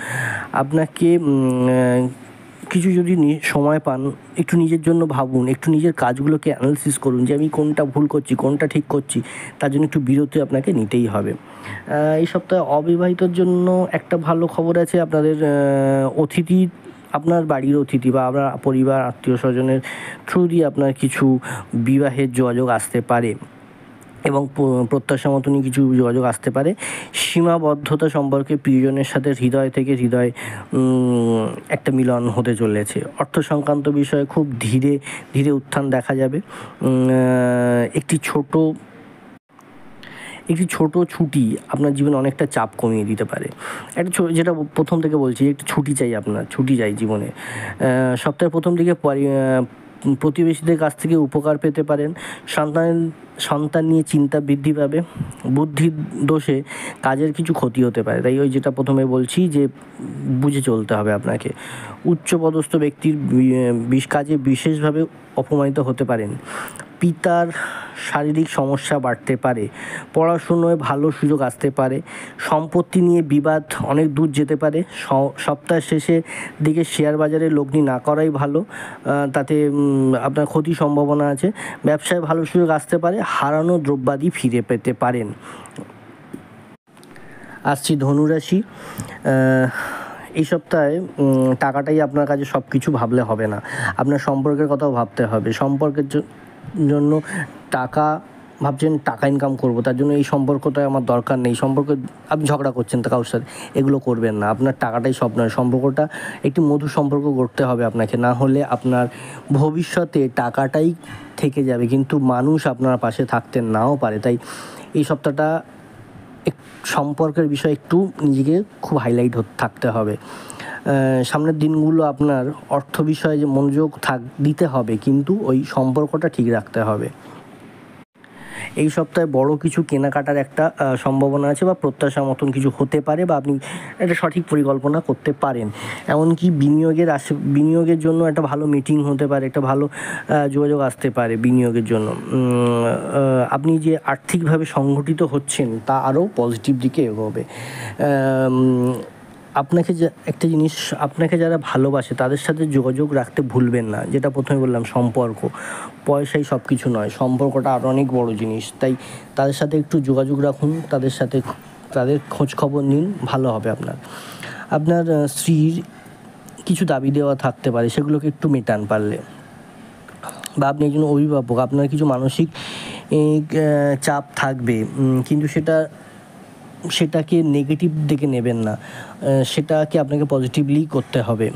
আপনাকে কিছু যদি সময় পান, একটু নিজের জন্য ভাবুন, একটু নিজের কাজগুলোকে অ্যানালিসিস করুন যে আমি কোনটা ভুল করছি, কোনটা ঠিক করছি। তার জন্য একটু বিরতি আপনাকে নিতেই হবে। এই সপ্তাহে অবিবাহিতর জন্য একটা ভালো খবর আছে। আপনাদের আপনার বাড়ির অতিথি বা আপনার পরিবার আত্মীয় স্বজনের থ্রু দিয়ে আপনার কিছু বিবাহের যোগাযোগ আসতে পারে এবং প্রত্যাশা মতনই কিছু যোগাযোগ আসতে পারে। সীমাবদ্ধতা সম্পর্কে প্রিয়জনের সাথে হৃদয় থেকে হৃদয় একটা মিলন হতে চলেছে। অর্থ সংক্রান্ত বিষয়ে খুব ধীরে ধীরে উত্থান দেখা যাবে। একটি ছোট ছুটি আপনার জীবনে অনেকটা চাপ কমিয়ে দিতে পারে। যেটা প্রথম থেকে বলছি, একটু ছুটি চাই জীবনে। সপ্তাহের প্রথম দিকে প্রতিবেশীদের কাছ থেকে উপকার পেতে পারেন। সন্তান নিয়ে চিন্তা বৃদ্ধি পাবে। বুদ্ধির দোষে কাজের কিছু ক্ষতি হতে পারে, তাই যেটা প্রথমে বলছি যে বুঝে চলতে হবে আপনাকে। উচ্চপদস্থ ব্যক্তির কাজে বিশেষভাবে অপমানিত হতে পারেন। পিতার শারীরিক সমস্যা বাড়তে পারে। পড়াশুনোয় ভালো সুযোগ আসতে পারে। সম্পত্তি নিয়ে বিবাদ অনেক দূর যেতে পারে। সপ্তাহ শেষে দিকে শেয়ার বাজারে লগ্নি না করাই ভালো, তাতে আপনার ক্ষতির সম্ভাবনা আছে। ব্যবসায় ভালো সুযোগ আসতে পারে। হারানো দ্রব্যাদি ফিরে পেতে পারেন। আসছি ধনুরাশি। এই সপ্তাহে টাকাটাই আপনার কাছে সব কিছু ভাবলে হবে না, আপনার সম্পর্কের কথাও ভাবতে হবে। সম্পর্কের জন্য টাকা ভাবছেন, টাকা ইনকাম করব, তার জন্য এই সম্পর্কটা আমার দরকার নেই, আপনি ঝগড়া করছেন তা কারোর সাথে, এগুলো করবেন না। আপনার টাকাটাই সব নয়, সম্পর্কটা একটি মধুর সম্পর্ক করতে হবে আপনাকে, না হলে আপনার ভবিষ্যতে টাকাটাই থেকে যাবে কিন্তু মানুষ আপনার পাশে থাকতে নাও পারে। তাই এই সপ্তাহটা সম্পর্কের বিষয়ে একটু নিজেকে খুব হাইলাইট থাকতে হবে। সামনের দিনগুলো আপনার অর্থ বিষয়ে যে মনোযোগ দিতে হবে, কিন্তু ওই সম্পর্কটা ঠিক রাখতে হবে। এই সপ্তাহে বড় কিছু কেনাকাটার একটা সম্ভাবনা আছে, বা প্রত্যাশা মতন কিছু হতে পারে, বা আপনি একটা সঠিক পরিকল্পনা করতে পারেন। এমনকি বিনিয়োগের জন্য একটা ভালো মিটিং হতে পারে, একটা ভালো যোগাযোগ আসতে পারে বিনিয়োগের জন্য। আপনি যে আর্থিকভাবে সংগঠিত হচ্ছেন তা আরও পজিটিভ দিকে এগোবে। আপনাকে যারা ভালোবাসে তাদের সাথে যোগাযোগ রাখতে ভুলবেন না। যেটা প্রথমে বললাম, সম্পর্ক, পয়সাই সব কিছু নয়, সম্পর্কটা আরও অনেক বড় জিনিস। তাই তাদের সাথে একটু যোগাযোগ রাখুন, তাদের খোঁজ খবর নিন, ভালো হবে আপনার স্ত্রীর কিছু দাবি দেওয়া থাকতে পারে, সেগুলোকে একটু মেটান পারলে। বা আপনি একজন অভিভাবক, আপনার কিছু মানসিক চাপ থাকবে, কিন্তু সেটাকে নেগেটিভ দিকে নেবেন না, সেটাকে আপনাকে পজিটিভলি করতে হবে।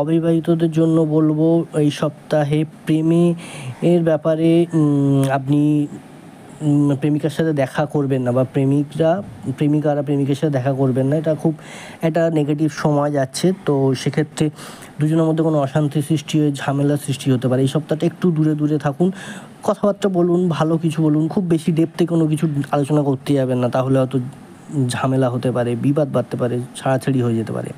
অবিবাহিতদের জন্য বলবো এই সপ্তাহে প্রেমের ব্যাপারে আপনি প্রেমিকার সাথে দেখা করবেন না বা প্রেমিকারা প্রেমিকের সাথে দেখা করবেন না, এটা খুব একটা নেগেটিভ সময় যাচ্ছে। তো সেক্ষেত্রে দুজনের মধ্যে কোনো অশান্তি সৃষ্টি হয়ে ঝামেলার সৃষ্টি হতে পারে। এই সপ্তাহটা একটু দূরে দূরে থাকুন, কথাবার্তা বলুন, ভালো কিছু বলুন, খুব বেশি ডেপথে কোনো কিছু আলোচনা করতে যাবেন না, তাহলে হয়তো ঝামেলা হতে পারে, বিবাদ বাড়তে পারে, ছাড়াছাড়ি হয়ে যেতে পারে।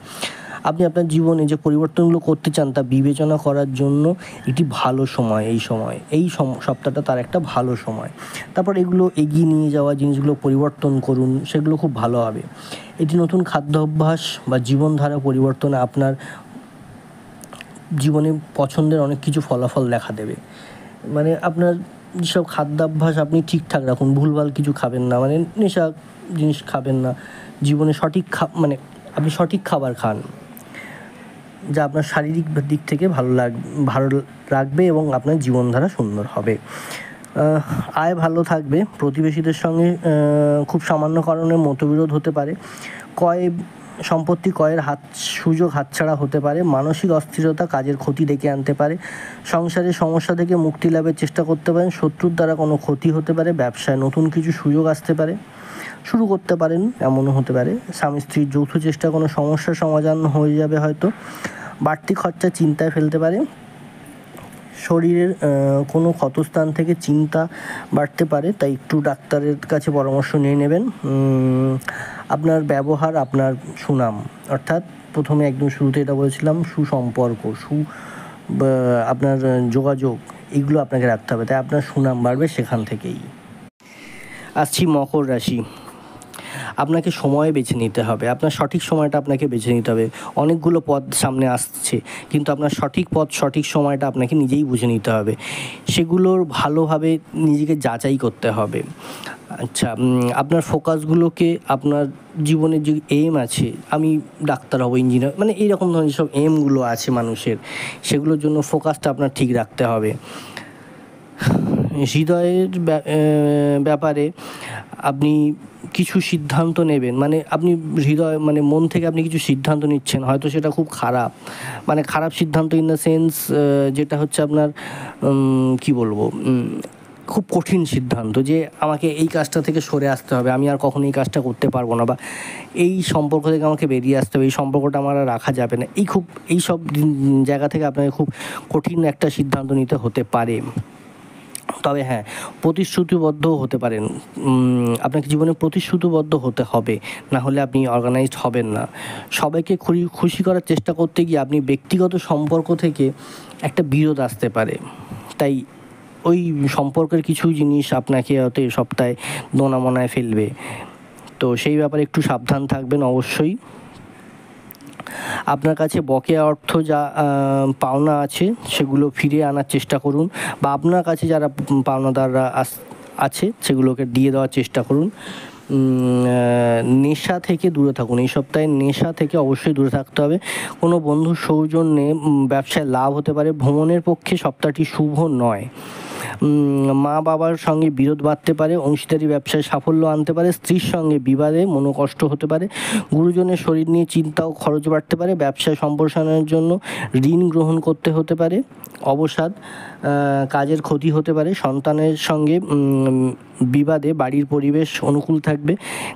আপনি আপনার জীবনে যে পরিবর্তনগুলো করতে চান তা বিবেচনা করার জন্য এটি ভালো সময়। এই সপ্তাহটা তার একটা ভালো সময়। তারপর এগুলো এগিয়ে নিয়ে যাওয়া, জিনিসগুলো পরিবর্তন করুন, সেগুলো খুব ভালো হবে। এটি নতুন খাদ্যাভ্যাস বা জীবনধারা পরিবর্তনে আপনার জীবনে পছন্দের অনেক কিছু ফলাফল দেখা দেবে। মানে আপনার যেসব খাদ্যাভ্যাস আপনি ঠিকঠাক রাখুন, ভুলভাল কিছু খাবেন না, মানে নেশা জিনিস খাবেন না, জীবনে মানে আপনি সঠিক খাবার খান যা আপনার শারীরিক দিক থেকে ভালো রাখবে এবং আপনার জীবনধারা সুন্দর হবে। আয় ভালো থাকবে। প্রতিবেশীদের সঙ্গে খুব সামান্য কারণে মতবিরোধ হতে পারে। সম্পত্তি ক্রয়ের সুযোগ হাতছাড়া হতে পারে। মানসিক অস্থিরতা কাজের ক্ষতি ডেকে আনতে পারে। সংসারের সমস্যা থেকে মুক্তি লাভের চেষ্টা করতে পারেন। শত্রুর দ্বারা কোনো ক্ষতি হতে পারে। ব্যবসায় নতুন কিছু সুযোগ আসতে পারে, শুরু করতে পারেন, এমনও হতে পারে। স্বামী স্ত্রীর যৌথ চেষ্টা কোনো সমস্যার সমাধান হয়ে যাবে হয়তো। বাড়তি খরচা চিন্তায় ফেলতে পারে। শরীরের কোনো ক্ষতস্থান থেকে চিন্তা বাড়তে পারে, তাই একটু ডাক্তারের কাছে পরামর্শ নিয়ে নেবেন। আপনার ব্যবহার আপনার সুনাম, অর্থাৎ প্রথমে একদম শুরুতে এটা বলেছিলাম, সুসম্পর্ক, আপনার যোগাযোগ, এগুলো আপনাকে রাখতে হবে, তাই আপনার সুনাম বাড়বে সেখান থেকেই। আসছি মকর রাশি। আপনাকে সময় বেছে নিতে হবে, আপনার সঠিক সময়টা আপনাকে বেছে নিতে হবে। অনেকগুলো পথ সামনে আসছে, কিন্তু আপনার সঠিক পথ, সঠিক সময়টা আপনাকে নিজেই বুঝে নিতে হবে। সেগুলোর ভালোভাবে নিজেকে যাচাই করতে হবে। আচ্ছা, আপনার ফোকাসগুলোকে, আপনার জীবনের যে এম আছে, আমি ডাক্তার হব, ইঞ্জিনিয়ার, মানে এইরকম ধরনের সব এমগুলো আছে মানুষের, সেগুলোর জন্য ফোকাসটা আপনার ঠিক রাখতে হবে। হৃদয়ের ব্যাপারে আপনি কিছু সিদ্ধান্ত নেবেন, মানে আপনি মানে মন থেকে আপনি কিছু সিদ্ধান্ত নিচ্ছেন, হয়তো সেটা খুব খারাপ, মানে খারাপ সিদ্ধান্ত ইন দ্য সেন্স যেটা হচ্ছে আপনার কি বলবো, খুব কঠিন সিদ্ধান্ত যে আমাকে এই কাজটা থেকে সরে আসতে হবে, আমি আর কখনো এই কাজটা করতে পারবো না, বা এই সম্পর্ক থেকে আমাকে বেরিয়ে আসতে হবে, এই সম্পর্কটা আমার আর রাখা যাবে না, এই সব জায়গা থেকে আপনাকে খুব কঠিন একটা সিদ্ধান্ত নিতে হতে পারে। তবে হ্যাঁ, প্রতিশ্রুতিবদ্ধও হতে পারেন। আপনাকে জীবনে প্রতিশ্রুতিবদ্ধ হতে হবে, না হলে আপনি অর্গানাইজড হবেন না। সবাইকে খুশি করার চেষ্টা করতে গিয়ে আপনি ব্যক্তিগত সম্পর্ক থেকে একটা বিরোধ আসতে পারে, তাই ওই সম্পর্কের কিছু জিনিস আপনাকে হয়তো এই সপ্তাহে দোনামনায় ফেলবে, তো সেই ব্যাপারে একটু সাবধান থাকবেন অবশ্যই। আপনার কাছে বকেয়া অর্থ যা পাওনা আছে সেগুলো ফিরিয়ে আনার চেষ্টা করুন, বা আপনার কাছে যারা পাওনাদাররা আছে সেগুলোকে দিয়ে দেওয়ার চেষ্টা করুন। নেশা থেকে দূরে থাকুন, এই সপ্তাহে নেশা থেকে অবশ্যই দূরে থাকতে হবে। কোনো বন্ধুর সৌজন্যে ব্যবসায় লাভ হতে পারে। ভ্রমণের পক্ষে সপ্তাহটি শুভ নয়। মা বাবার সঙ্গে বিরোধ বাড়তে পারে। অংশীদারি ব্যবসায় সাফল্য আনতে পারে। স্ত্রীর সঙ্গে বিবাদে মনোকষ্ট হতে পারে। গুরুজনের শরীর নিয়ে চিন্তা ও খরচ বাড়তে পারে। ব্যবসায় সম্প্রসারণের জন্য ঋণ গ্রহণ করতে হতে পারে। অবসাদ, কাজের ক্ষতি হতে পারে। সন্তানের সঙ্গে বিবাদে বাড়ির পরিবেশ অনুকূল থাকবে।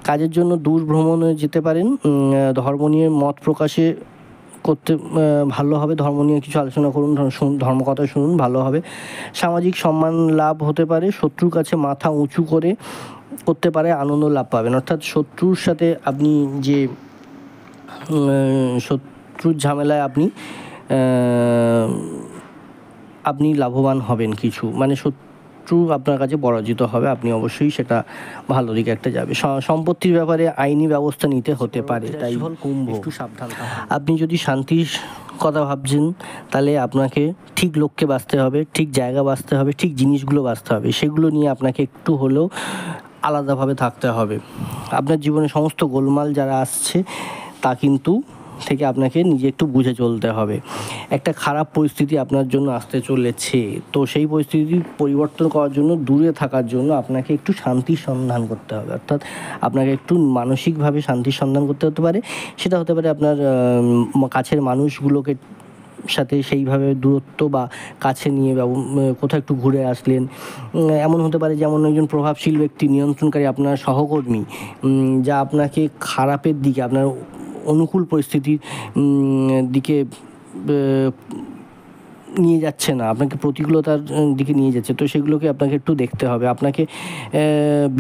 কাজের জন্য দূর ভ্রমণে যেতে পারেন। ধর্ম নিয়ে মত প্রকাশে করতে ভালো হবে, ধর্ম নিয়ে কিছু আলোচনা করুন, ধর্মকথা শুনুন, ভালো হবে। সামাজিক সম্মান লাভ হতে পারে। শত্রুর কাছে মাথা উঁচু করতে পারে, আনন্দ লাভ পাবেন। অর্থাৎ শত্রুর সাথে আপনি যে শত্রুর ঝামেলায় আপনি লাভবান হবেন কিছু, মানে শত্রু আপনার কাছে পরাজিত হবে, আপনি অবশ্যই সেটা ভালো দিকে একটা যাবে। সম্পত্তির ব্যাপারে আইনি ব্যবস্থা নিতে হতে পারে, তাই একটু সাবধান। আপনি যদি শান্তির কথা ভাবছেন, তাহলে আপনাকে ঠিক লোককে বাঁচতে হবে, ঠিক জায়গা বাঁচতে হবে, ঠিক জিনিসগুলো বাঁচতে হবে, সেগুলো নিয়ে আপনাকে একটু হলেও আলাদাভাবে থাকতে হবে। আপনার জীবনে সমস্ত গোলমাল যারা আসছে তা কিন্তু থেকে আপনাকে নিজে একটু বুঝে চলতে হবে। একটা খারাপ পরিস্থিতি আপনার জন্য আসতে চলেছে, তো সেই পরিস্থিতি পরিবর্তন করার জন্য, দূরে থাকার জন্য আপনাকে একটু শান্তির সন্ধান করতে হবে। অর্থাৎ আপনাকে একটু মানসিকভাবে শান্তির সন্ধান করতে হতে পারে। সেটা হতে পারে আপনার কাছের মানুষগুলোকে সাথে সেইভাবে দূরত্ব বা কাছে নিয়ে কোথাও একটু ঘুরে আসলেন। এমন হতে পারে যেমন একজন প্রভাবশীল ব্যক্তি, নিয়ন্ত্রণকারী আপনার সহকর্মী, যা আপনাকে খারাপের দিকে, আপনার অনুকূল পরিস্থিতির দিকে নিয়ে যাচ্ছে না, আপনাকে প্রতিকূলতার দিকে নিয়ে যাচ্ছে, তো সেগুলোকে আপনাকে একটু দেখতে হবে। আপনাকে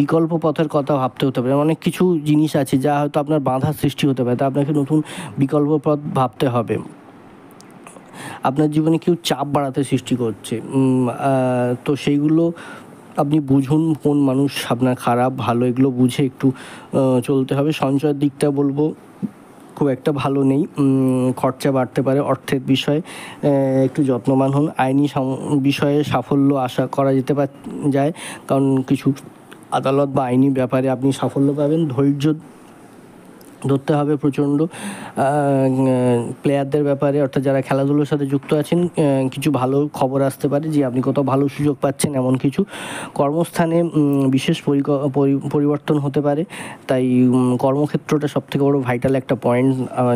বিকল্প পথের কথা ভাবতে হতে পারে। অনেক কিছু জিনিস আছে যা হয়তো আপনার বাধা সৃষ্টি হতে পারে, তা আপনাকে নতুন বিকল্প পথ ভাবতে হবে। আপনার জীবনে কেউ চাপ বাড়াতে সৃষ্টি করছে, তো সেইগুলো আপনি বুঝুন কোন মানুষ আপনার খারাপ ভালো, এগুলো বুঝে একটু চলতে হবে। সঞ্চয়ের দিকটা বলবো খুব একটা ভালো নেই, খরচা বাড়তে পারে। অর্থের বিষয়ে একটু যত্নবান হন। আইনি বিষয়ে সাফল্য আশা করা যেতে যায়, কারণ কিছু আদালত বা আইনি ব্যাপারে আপনি সাফল্য পাবেন। ধৈর্য ধরতে হবে প্রচণ্ড। প্লেয়ারদের ব্যাপারে, অর্থাৎ যারা খেলাধুলোর সাথে যুক্ত আছেন, কিছু ভালো খবর আসতে পারে যে আপনি কোথাও ভালো সুযোগ পাচ্ছেন এমন কিছু। কর্মস্থানে বিশেষ পরিবর্তন হতে পারে, তাই কর্মক্ষেত্রটা সবথেকে বড় ভাইটাল একটা পয়েন্ট।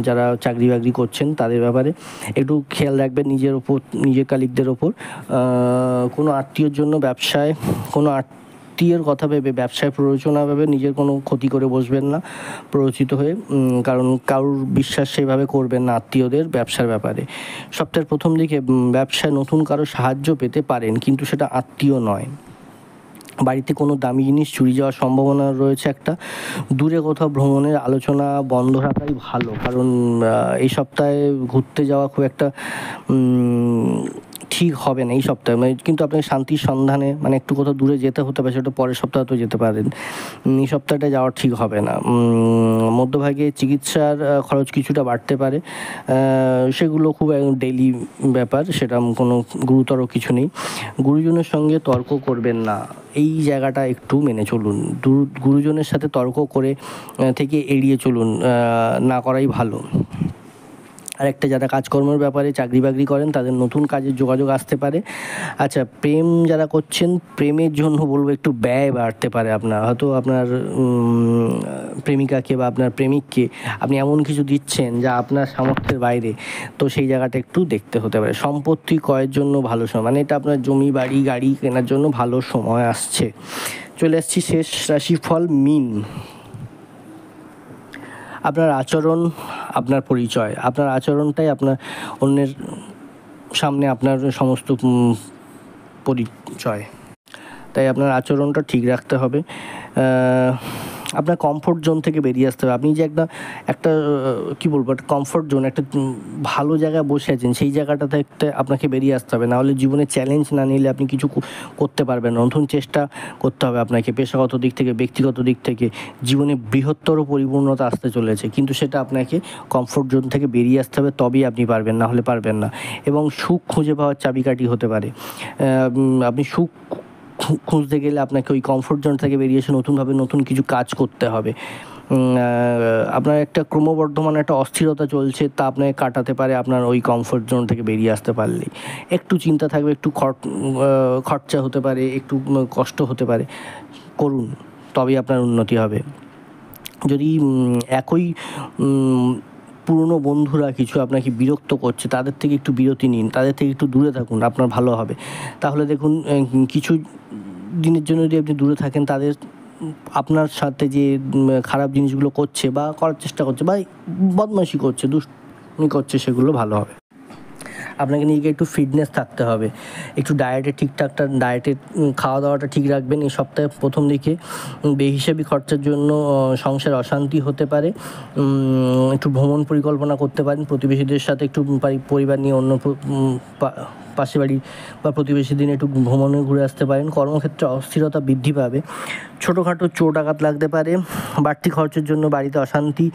যারা চাকরি বাকরি করছেন তাদের ব্যাপারে একটু খেয়াল রাখবেন নিজের ওপর, নিজের কালিকদের ওপর। কোনো আত্মীয়র জন্য ব্যবসায় কোনো আত্মীয়ের কথা ভেবে, ব্যবসায় প্ররোচনা ভেবে নিজের কোনো ক্ষতি করে বসবেন না প্ররোচিত হয়ে, কারণ কারোর বিশ্বাস সেইভাবে করবেন না আত্মীয়দের ব্যবসার ব্যাপারে। সপ্তাহের প্রথম দিকে ব্যবসায় নতুন কারো সাহায্য পেতে পারেন, কিন্তু সেটা আত্মীয় নয়। বাড়িতে কোনো দামি জিনিস চুরি যাওয়ার সম্ভাবনা রয়েছে একটা। দূরে কোথাও ভ্রমণের আলোচনা বন্ধ রাখাই ভালো, কারণ এই সপ্তাহে ঘুরতে যাওয়া খুব একটা ঠিক হবে না এই সপ্তাহে। কিন্তু আপনাকে শান্তির সন্ধানে একটু কোথাও দূরে যেতে হতে পারে, সেটা পরের সপ্তাহে তো যেতে পারেন। এই সপ্তাহটা যাওয়া ঠিক হবে না। মধ্যভাগে চিকিৎসার খরচ কিছুটা বাড়তে পারে, সেগুলো খুব ডেইলি ব্যাপার, সেটা কোনো গুরুতর কিছু নেই। গুরুজনের সঙ্গে তর্ক করবেন না, এই জায়গাটা একটু মেনে চলুন। গুরুজনের সাথে তর্ক করে থেকে এড়িয়ে চলুন, না করাই ভালো। আরেকটা, যারা কাজকর্মের ব্যাপারে চাকরি বাকরি করেন তাদের নতুন কাজের যোগাযোগ আসতে পারে। আচ্ছা, প্রেম যারা করছেন, প্রেমের জন্য বলবো একটু ব্যয় বাড়তে পারে। আপনার হয়তো আপনার প্রেমিকাকে বা আপনার প্রেমিককে আপনি এমন কিছু দিচ্ছেন যা আপনার সামর্থ্যের বাইরে, তো সেই জায়গাটা একটু দেখতে হতে পারে। সম্পত্তি ক্রয়ের জন্য ভালো সময়, এটা আপনার জমি বাড়ি গাড়ি কেনার জন্য ভালো সময় আসছে। চলে আসছি শেষ রাশিফল, মিন। আপনার আচরণ আপনার পরিচয়, আপনার আচরণটাই আপনার অন্যের সামনে আপনার সমস্ত পরিচয়, তাই আপনার আচরণটা ঠিক রাখতে হবে। আপনার কমফোর্ট জোন থেকে বেরিয়ে আসতে হবে। আপনি যে একটা কী বলবো, একটা কমফোর্ট জোন, একটা ভালো জায়গায় বসে আছেন, সেই জায়গাটা থেকে আপনাকে বেরিয়ে আসতে হবে, নাহলে জীবনে চ্যালেঞ্জ না নিলে আপনি কিছু করতে পারবেন না। নতুন চেষ্টা করতে হবে আপনাকে, পেশাগত দিক থেকে, ব্যক্তিগত দিক থেকে। জীবনে বৃহত্তর পরিপূর্ণতা আসতে চলেছে, কিন্তু সেটা আপনাকে কমফোর্ট জোন থেকে বেরিয়ে আসতে হবে, তবেই আপনি পারবেন, না হলে পারবেন না। এবং সুখ খুঁজে পাওয়ার চাবিকাঠি হতে পারে। আপনি সুখ খুঁজতে গেলে আপনাকে ওই কমফোর্ট জোন থেকে বেরিয়ে এসে নতুনভাবে নতুন কিছু কাজ করতে হবে। আপনার একটা ক্রমবর্ধমান একটা অস্থিরতা চলছে, তা আপনাকে কাটাতে পারে আপনার ওই কমফোর্ট জোন থেকে বেরিয়ে আসতে পারলেই। একটু চিন্তা থাকবে, একটু খরচা হতে পারে, একটু কষ্ট হতে পারে, করুন, তবেই আপনার উন্নতি হবে। যদি একই পুরনো বন্ধুরা কিছু আপনাকে বিরক্ত করছে, তাদের থেকে একটু বিরতি নিন, তাদের থেকে একটু দূরে থাকুন, আপনার ভালো হবে। তাহলে দেখুন, কিছু দিনের জন্য যদি আপনি দূরে থাকেন, তাদের আপনার সাথে যে খারাপ জিনিসগুলো করছে বা করার চেষ্টা করছে বা বদমাইশি করছে, দুষ্টুমি করছে, সেগুলো ভালো হবে। আপনাকে নিজেকে একটু ফিটনেস থাকতে হবে, একটু ডায়েটের খাওয়া দাওয়াটা ঠিক রাখবেন। এই সপ্তাহে প্রথম দিকে বেহিসাবি খরচার জন্য সংসারে অশান্তি হতে পারে। একটু ভ্রমণ পরিকল্পনা করতে পারেন, প্রতিবেশীদের সাথে একটু পরিবার নিয়ে অন্য পাশে বাড়ি বা প্রতিবেশী দিনে একটু ভ্রমণে ঘুরে আসতে পারেন। কর্মক্ষেত্রে অস্থিরতা বৃদ্ধি পাবে, ছোটোখাটো চোট আঘাত লাগতে পারে। বাড়তি খরচের জন্য বাড়িতে অশান্তি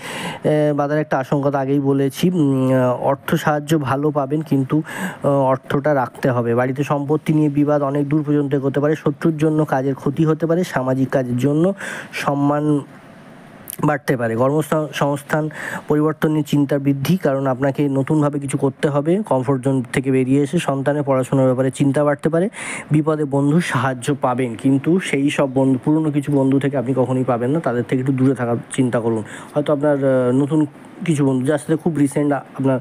বাধার একটা আশঙ্কা তো আগেই বলেছি। অর্থ সাহায্য ভালো পাবেন, কিন্তু অর্থটা রাখতে হবে। বাড়িতে সম্পত্তি নিয়ে বিবাদ অনেক দূর পর্যন্ত এগোতে পারে। শত্রুর জন্য কাজের ক্ষতি হতে পারে। সামাজিক কাজের জন্য সম্মান বাড়তে পারে। কর্মসংস্থান পরিবর্তন নিয়ে চিন্তার বৃদ্ধি, কারণ আপনাকে নতুনভাবে কিছু করতে হবে কমফোর্ট জোন থেকে বেরিয়ে এসে। সন্তানের পড়াশোনার ব্যাপারে চিন্তা বাড়তে পারে। বিপদে বন্ধুর সাহায্য পাবেন, কিন্তু সেই সব পুরনো কিছু বন্ধু থেকে আপনি কখনোই পাবেন না, তাদের থেকে একটু দূরে থাকার চিন্তা করুন। হয়তো আপনার নতুন কিছু বন্ধু, যার সাথে খুব রিসেন্ট আপনার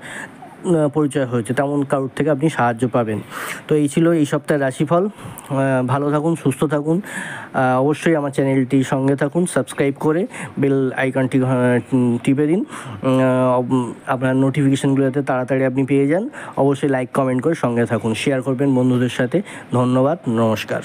পরিচয় হয়েছে তেমন কারোর থেকে আপনি সাহায্য পাবেন। তো এই ছিল এই সপ্তাহের রাশিফল। ভালো থাকুন, সুস্থ থাকুন। অবশ্যই আমার চ্যানেলটির সঙ্গে থাকুন, সাবস্ক্রাইব করে বেল আইকনটি টিপে দিন, আপনার নোটিফিকেশানগুলো যাতে তাড়াতাড়ি আপনি পেয়ে যান। অবশ্যই লাইক কমেন্ট করে সঙ্গে থাকুন, শেয়ার করবেন বন্ধুদের সাথে। ধন্যবাদ, নমস্কার।